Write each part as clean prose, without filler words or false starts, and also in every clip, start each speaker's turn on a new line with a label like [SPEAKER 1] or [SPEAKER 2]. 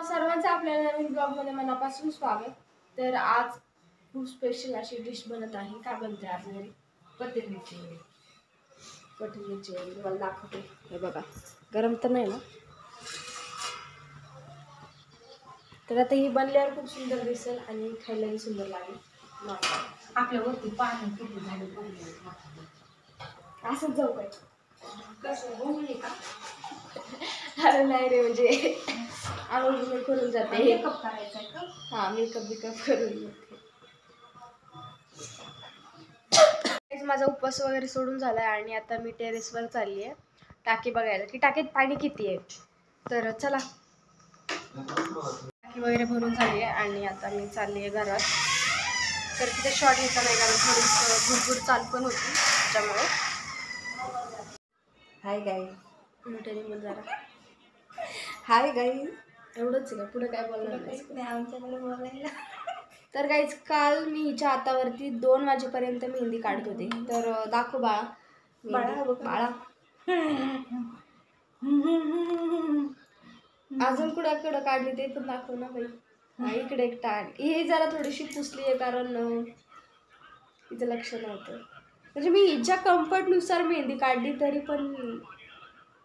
[SPEAKER 1] सर्वांचं आपल्या नवीन ब्लॉगमध्ये मनापासून स्वागत. तर आज खूप स्पेशल अशी डिश बनत आहे. काय बनते आज घरी? कोथिंबीरची वडी. कोथिंबीरची वडी मला दाखवते. हे बघा, गरम तर नाही ना? तर आता ही बनल्यावर खूप सुंदर दिसेल आणि खायलाही सुंदर लागेल.
[SPEAKER 2] आपल्यावरती पाणी किती झाले पडले
[SPEAKER 1] असंच जाऊ काय?
[SPEAKER 2] कसं बोलले का?
[SPEAKER 1] अरे नाही रे, म्हणजे आंघोळ करून जाते.
[SPEAKER 2] मेकअप करायचा आहे का?
[SPEAKER 1] हा, मेकअप बिकअप करून जाते. माझा उपवास वगैरे सोडून झालाय आणि आता मी टेरेसवर चालली आहे टाकी बघायला की टाकीत पाणी किती आहे. तर चला, टाकी वगैरे भरून झाली आहे आणि आता मी चालली आहे घरात. तर तिथे शॉर्ट घ्यायचा नाही कारण थोडीस भरपूर चाल पण होती त्याच्यामुळे. हाय गाई, मोठ्याने बोल जरा. हाय गाई, एवढंच आहे का? पुढे काय बोलणार नाही
[SPEAKER 2] आमच्याकडे बोलायला.
[SPEAKER 1] तर गाईज, काल मी हिच्या हातावरती 2 वाजेपर्यंत मेहंदी काढत होते. तर दाखव बाळा. बाळा अजून कुणाकडं काढली ते पण दाखव ना बाई. इकडे एक टाण, ही जरा थोडीशी पुसली आहे कारण तिचं लक्ष नव्हतं. म्हणजे मी हिच्या कम्फर्टनुसार मेहंदी काढली तरी पण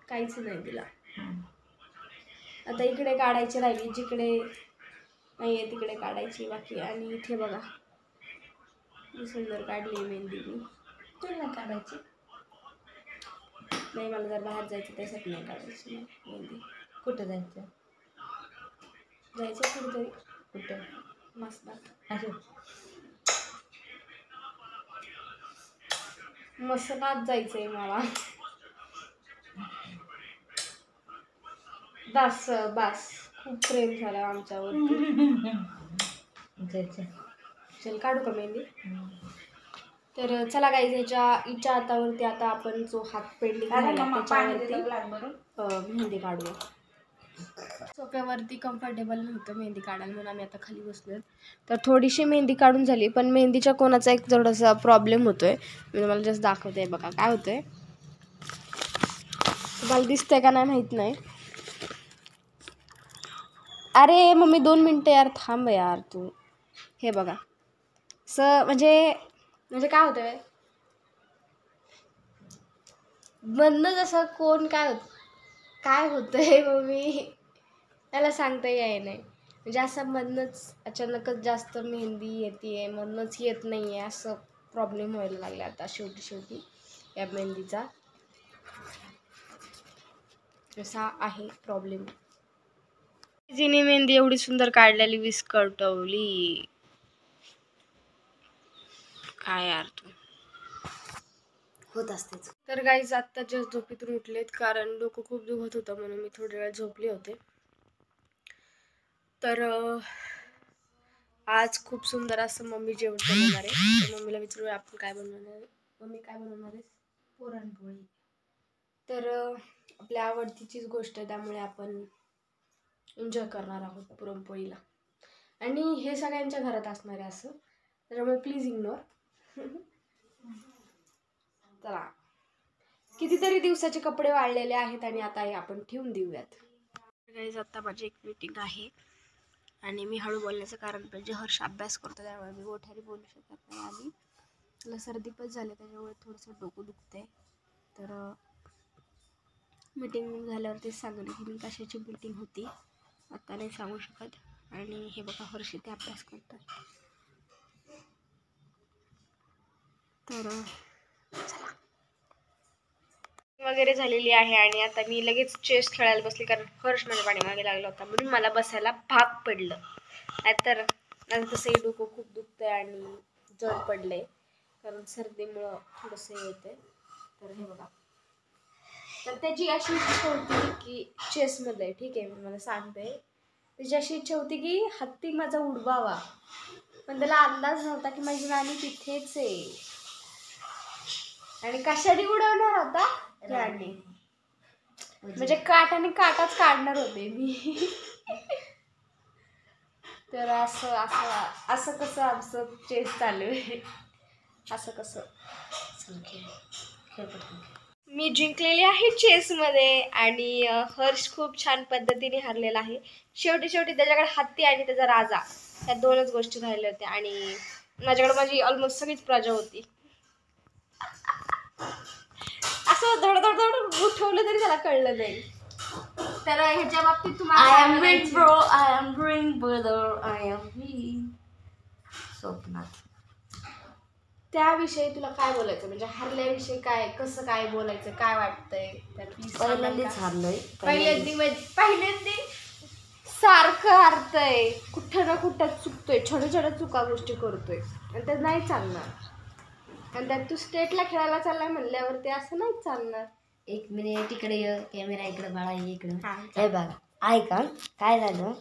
[SPEAKER 1] काहीच नाही तिला. आता इकडे काढायची राहिली, जिकडे नाहीये तिकडे काढायची बाकी. आणि इथे बघा ही सुंदर काढली मेहंदी मी.
[SPEAKER 2] तुला काढायची
[SPEAKER 1] नाही, मला जर बाहेर जायचं त्यासाठी नाही काढायची मेहंदी.
[SPEAKER 2] कुठं जायचं?
[SPEAKER 1] जायचं कुठेतरी.
[SPEAKER 2] कुठं?
[SPEAKER 1] मस्त
[SPEAKER 2] अरे
[SPEAKER 1] मसनात जायचंय मला. बस बस, खूप प्रेम झालं आमच्यावरती.
[SPEAKER 2] जायचं.
[SPEAKER 1] चल काढू का मेहंदी? तर चला गाईज, हिच्या हातावरती आता आपण जो हात पेंडिंग त्याच्यावरती मेहंदी काढूया. सोफ्यावरती कम्फर्टेबल नव्हतं मेहंदी काढायला म्हणून आम्ही आता खाली बसलोय. तर थोडीशी मेहंदी काढून झाली पण मेहंदीच्या कोणाचा एक थोडासा प्रॉब्लेम होतोय. मी तुम्हाला जस्ट दाखवते. बघा काय होतंय, तुम्हाला दिसतंय का नाही माहित नाही. अरे मम्मी 2 मिनटं यार, थांब यार तू. हे बघा म्हणजे काय होतंय, मधनं जसं कोण काय होतंय मम्मी त्याला सांगता याय नाही. म्हणजे असं मधनंच अचानकच जास्त मेहंदी येते, मधनंच येत नाही आहे, असं प्रॉब्लेम व्हायला लागला आता शेवटी या मेहंदीचा. असा आहे प्रॉब्लेम. जिने मेहंदी एवढी सुंदर काढलेली विस्कटवली. काय यार तू, होत असतेच. तर गाईज, आत्ता जस्ट झोपेतून उठलेत कारण डोकं खूप दुखत होतं म्हणून मी थोडा वेळ झोपले होते. तर आज खूप सुंदर असं मम्मी जेवण बनवणार आहे. तर मम्मीला विचारूया आपण काय बनवणार आहे. मम्मी काय बनवणार आहे?
[SPEAKER 2] पुरणपोळी.
[SPEAKER 1] तर आपल्या आवडतीचीच गोष्ट आहे त्यामुळे आपण एन्जॉय करणार आहोत पुरणपोळीला. आणि हे सगळ्यांच्या घरात असणार आहे असं, त्याच्यामुळे प्लीज इग्नोर. चला, कितीतरी दिवसाचे कपडे वाळलेले आहेत आणि आता हे आपण ठेवून देऊयात. गाईज, आता माझी एक मीटिंग आहे आणि मी हळू बोलण्याचं कारण म्हणजे हर्ष अभ्यास करतो त्यामुळे मी मोठ्याने बोलू शकत नाही. आणि त्याला सर्दी पण झाली त्याच्यामुळे थोडंसं डोकं दुखतंय. तर मीटिंग झाल्यावर तेच सांगेल की मी कशाची मीटिंग होती, आता नाही सांगू शकत. आणि हे बघा हर्ष ते अभ्यास करतात. तर चला, वगैरे झालेली आहे आणि आता मी लगेच चेस खेळायला बसली कारण हर्ष माझ्या पाठीमागे लागला होता म्हणून मला बसायला भाग पडलं. नाहीतर तसंही डोकं खूप दुखतंय आणि जड पडलंय कारण सर्दीमुळं थोडंसं येतंय. तर हे बघा, तर त्याची अशी इच्छा होती की चेसमध्ये, ठीक आहे मी मला सांगते, त्याची अशी इच्छा होती की हत्ती माझा उडवावा, पण त्याला अंदाज नव्हता की माझी नानी तिथेच आहे. आणि कशाने उडवणार होता? राणी. म्हणजे काटाने काटाच काढणार होते मी. तर असं कसं आमचं चेस चालू आहे, असं कसं. मी जिंकलेली आहे चेसमध्ये आणि हर्ष खूप छान पद्धतीने हरलेला आहे. शेवटी त्याच्याकडे हत्ती आणि त्याचा राजा या दोनच गोष्टी राहिल्या होत्या आणि माझ्याकडे माझी ऑलमोस्ट सगळीच प्रजा होती. असं धड उठवलं तरी त्याला कळलं नाही. तर ह्याच्या बाबतीत
[SPEAKER 2] स्वप्नात
[SPEAKER 1] त्याविषयी तुला काय बोलायचं, म्हणजे हरल्याविषयी काय, कसं काय बोलायचं, काय वाटतंय?
[SPEAKER 2] पहिल्यांदाच हारलोय.
[SPEAKER 1] पहिल्यांदा सारखं हरतय, कुठं ना कुठं चुकतोय, छोट्या चुका गोष्टी करतोय आणि ते नाही चालणार. आणि त्यात तू स्टेटला खेळायला चाललाय म्हणल्यावर ते असं नाही चालणार.
[SPEAKER 2] एक मिनिट इकडे ये, कॅमेरा इकडे बाळा इकडे. हे बघा ऐका काय झालं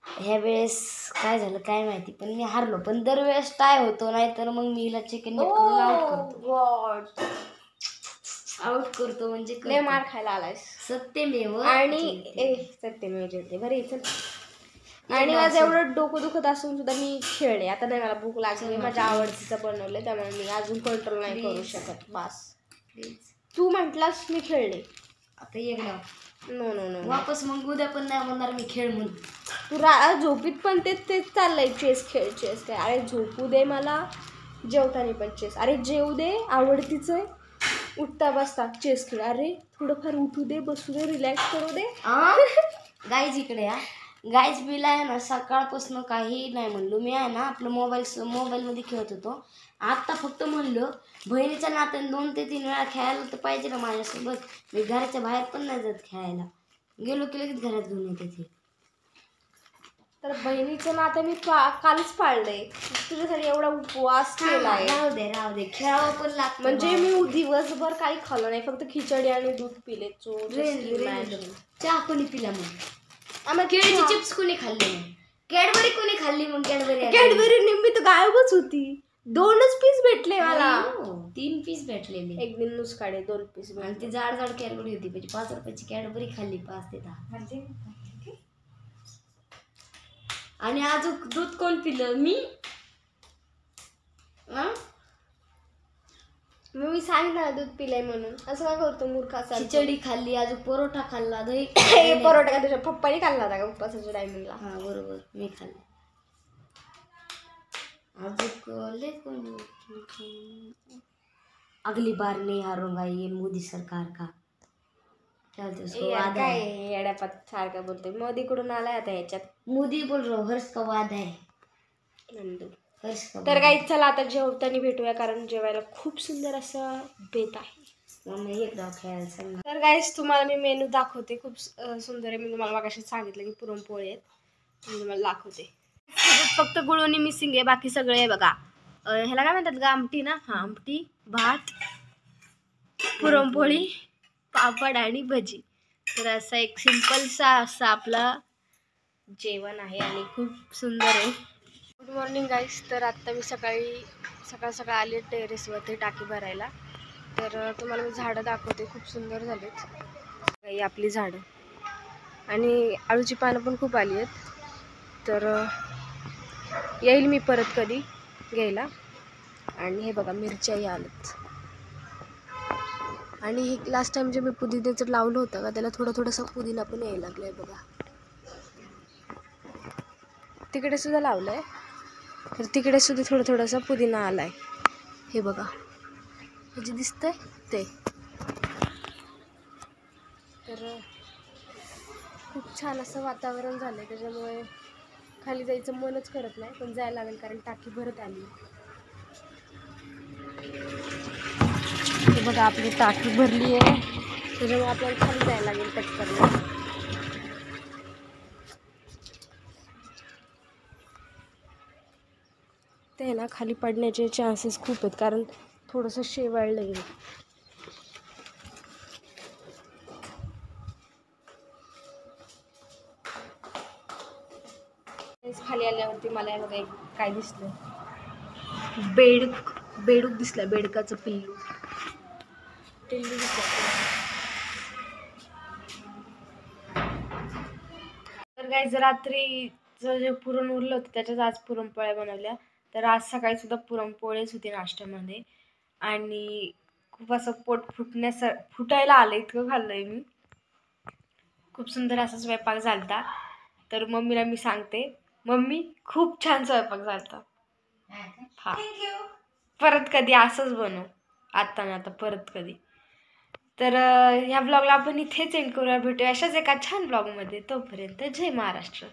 [SPEAKER 2] ह्या वेळेस, काय झालं काय माहिती, पण मी हारलो. पण दरवेळेस टाय होतो, नाही तर मग मी हिला चिकन करून आउट करतो म्हणजे
[SPEAKER 1] लय मार खायला आलायस.
[SPEAKER 2] सत्यमेव
[SPEAKER 1] आणि सत्यमेव जयते. बरं चल. आणि माझं एवढं डोकं दुखत असून सुद्धा मी खेळले. आता नाही, मला भूक लागली, माझ्या आवडतीचं बनवलंय त्यामुळे मी अजून कंट्रोल नाही करू शकत. बस
[SPEAKER 2] प्लीज
[SPEAKER 1] तू म्हटलास मी खेळले.
[SPEAKER 2] आता एकदा
[SPEAKER 1] नो
[SPEAKER 2] वापस मग उद्या पण नाही म्हणणार मी खेळ म्हणून.
[SPEAKER 1] तू झोपीत पण तेच चाललंय, चेस खेळ. अरे झोपू दे मला, जेवताना पण चेस. अरे जेवू दे, आवडतीच आहे. उठता बसता चेस खेळ. अरे थोडंफार उठू दे, बसू दे, रिलॅक्स करू दे.
[SPEAKER 2] गाईज इकडे या. गाईज बिला आहे ना, सकाळपासून काही नाही म्हणलो मी. आहे ना आपलं मोबाईलमध्ये खेळत होतो. आत्ता फक्त म्हणलं बहिणीच्या नात्याने 2 ते 3 वेळा खेळायला तर पाहिजे ना माझ्यासोबत. मी घराच्या बाहेर पण नाही जात खेळायला. गेलो की लगेच घरात घेऊन येते ते.
[SPEAKER 1] तर बहिणीचं नातं मी कालच पाळलंय. तुझ्यासाठी एवढा उपवास केलाय.
[SPEAKER 2] राहू दे खेळावं पण लागतं.
[SPEAKER 1] म्हणजे मी दिवसभर काही खाल्लं नाही, फक्त खिचडी आणि दूध पिले.
[SPEAKER 2] चहा कोणी पिला मग? केळीची चिप्स कोणी खाल्ली मग? कॅडबरी कोणी खाल्ली मग?
[SPEAKER 1] कॅडबरी निम्मी तर गायबच होती. 2च पीस भेटले मला.
[SPEAKER 2] 3 पीस भेटलेले.
[SPEAKER 1] एक निन्नूस काढे 2 पीस.
[SPEAKER 2] आणि ती जाड कॅडबरी होती. म्हणजे 5 रुपयाची कॅडबरी खाल्ली 5 ते 10. आणि अजून दूध कोण पिलं?
[SPEAKER 1] मी सांगितलं ना दूध पिलंय म्हणून. असं काय करतो मूर्खाचा?
[SPEAKER 2] खिचडी खाल्ली, अजून परोठा खाल्ला, दही.
[SPEAKER 1] परोठा का तुझ्या पप्पाने खाल्ला होता का उपवासाच्या टायमिंगला?
[SPEAKER 2] हा बरोबर, मी खाल्ला. अजून अगली बार नहीं हारूंगा, ये मोदी सरकार का
[SPEAKER 1] काय येड्यापात सारखं बोलतोय. मोदी कुठून आलाय आता ह्याच्यात?
[SPEAKER 2] मोदी बोल रहा हर्ष का वाद है.
[SPEAKER 1] नंदू
[SPEAKER 2] हर्ष का
[SPEAKER 1] तर काही चला आता जेवताना भेटूया, कारण जेवायला खूप सुंदर असं बेत आहे.
[SPEAKER 2] मम्मी एकदा खेळायला सांग.
[SPEAKER 1] तर गाईस तुम्हाला मी मेनू दाखवते. खूप सुंदर आहे. मी तुम्हाला मगाशी सांगितलं की पुरणपोळी आहेत, मी तुम्हाला दाखवते. फक्त गुळवणी मिसिंग आहे, बाकी सगळे आहे बघा. ह्याला काय म्हणतात ग? आमटी ना? हा, आमटी, भात, पुरणपोळी, पापड आणि भजी. तर असं एक सिम्पलसा असं आपलं जेवण आहे आणि खूप सुंदर आहे. गुड मॉर्निंग गाईस. तर आत्ता मी सकाळ आली टेरेसवरती टाकी भरायला. तर तुम्हाला मी झाडं दाखवते, खूप सुंदर झालेत काही आपली झाडं. आणि आळूची पानं पण खूप आली आहेत. तर येईल मी परत कधी घ्यायला. आणि हे बघा मिरच्याही आलेत. आणि हे लास्ट टाइम जे मी पुदिन्याचं लावलं होतं का, त्याला थोडंसं पुदिना पण यायला लागलाय बघा. तिकडे सुद्धा लावलंय, तर तिकडे सुद्धा थोडासा पुदिना आलाय. हे बघा, हे जे दिसतंय ते. तर खूप छान असं वातावरण झालंय, त्याच्यामुळे खाली जायचं मनच करत नाही, पण जायला लागेल कारण टाकी भरत आली. हे बघा आपली टाकी भरली आहे, त्याच्यामुळे आपल्याला खाली जायला लागेल पटकन. ते ना खाली पडण्याचे चान्सेस खूप आहेत, कारण थोडंसं शेवाळलं आहे. खाली आल्यावरती मला एक काय दिसलं, बेडूक दिसलं, बेडकाचं पिल्लू दिसलं. तर गाईज रात्रीचं जे पुरण उरलं होतं त्याच्याच आज पुरणपोळ्या बनवल्या. तर आज सकाळी सुद्धा पुरणपोळीच होती नाश्त्यामध्ये आणि खूप असं पोट फुटायला आलं इतकं खाल्लंय मी. खूप सुंदर असा स्वयंपाक झालता. तर मम्मीला मी सांगते, मम्मी खूप छान स्वयंपाक झालता. हा, परत कधी असंच बनव, आता ना आता परत कधी. तर ह्या ब्लॉगला आपण इथेच एंड करूया. भेटूया अशाच एका छान ब्लॉगमध्ये. तोपर्यंत जय महाराष्ट्र.